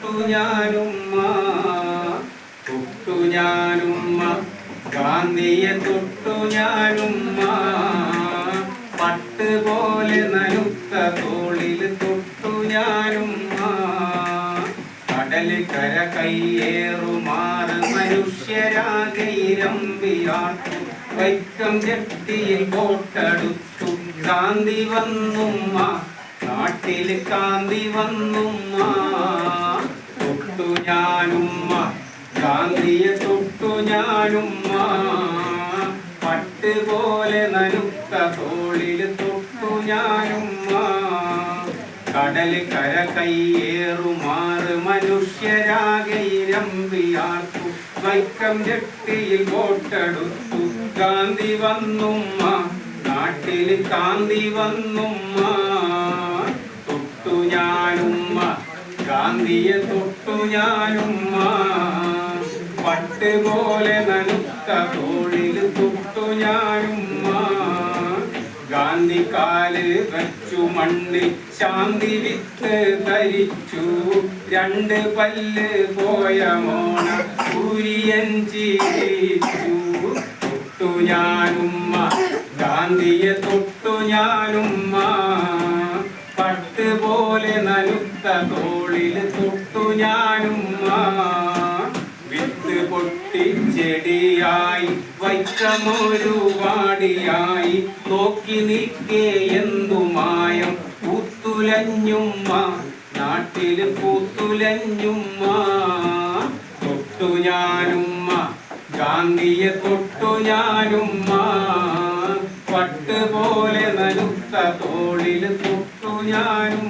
തൊട്ടു ഞാനുമ്മ തൊട്ടു ഞാനുമ്മ ഗാന്ധിയെ തൊട്ടു ഞാനുമ്മ പട്ട് പോലെ നനുത്ത തോളിൽ തൊട്ടു ഞാനുമ്മ കടല് കര കയ്യേറുമാറ് മനുഷ്യരാകൈരമ്പിയാട്ടു വൈക്കം ജെട്ടിയിൽ ബോട്ടടുത്തു കാന്തി വന്നുമ്മ നാട്ടിൽ കാന്തി വന്നുമ്മ തൊട്ടു ഞാനുമ്മ ഗാന്ധിയെ തൊട്ടു ഞാനുമ്മ പട്ട് പോലെ നനുത്ത തോളിൽ തൊട്ടു ഞാനുമ്മ കടല് കര കയ്യേറുമാറ് മനുഷ്യരാകൈരമ്പിയാർക്കു വൈക്കം ജെട്ടിയിൽ ബോട്ടടുത്തു കാന്തി വന്നുമ്മ നാട്ടിൽ കാന്തി വന്നുമ്മ തൊട്ടു ഞാനുമ്മ ഗാന്ധിയെ തൊട്ടു ഞാനുമ്മ പട്ട് പോലെ നനുത്ത തോളിൽ തൊട്ടു ഞാനുമ്മ ഗാന്ധി കാല് വച്ചു മണ്ണിൽ ശാന്തി വിത്ത് ധരിച്ചു രണ്ട് പല്ല് പോയ മോണ സൂര്യൻ ചിരിച്ചു തൊട്ടു ഞാനുമ്മ ഗാന്ധിയെ തൊട്ടു ഞാനുമ്മ പട്ട് പോലെ നനുത്ത തോളിൽ തൊട്ടു ഞാനുമ്മ വിത്ത് പൊട്ടി ചെടിയായി വൈക്കമൊരു വാടിയായി നോക്കി നിൽക്കേ എന്തു മായം പൂത്തുലഞ്ഞുമ്മ നാട്ടിൽ പൂത്തുലഞ്ഞുമ്മ തൊട്ടു ഞാനുമ്മ ഗാന്ധിയെ തൊട്ടു ഞാനുമ്മ പട്ട് പോലെ നനുത്ത തോളിൽ തൊട്ടു ഞാനും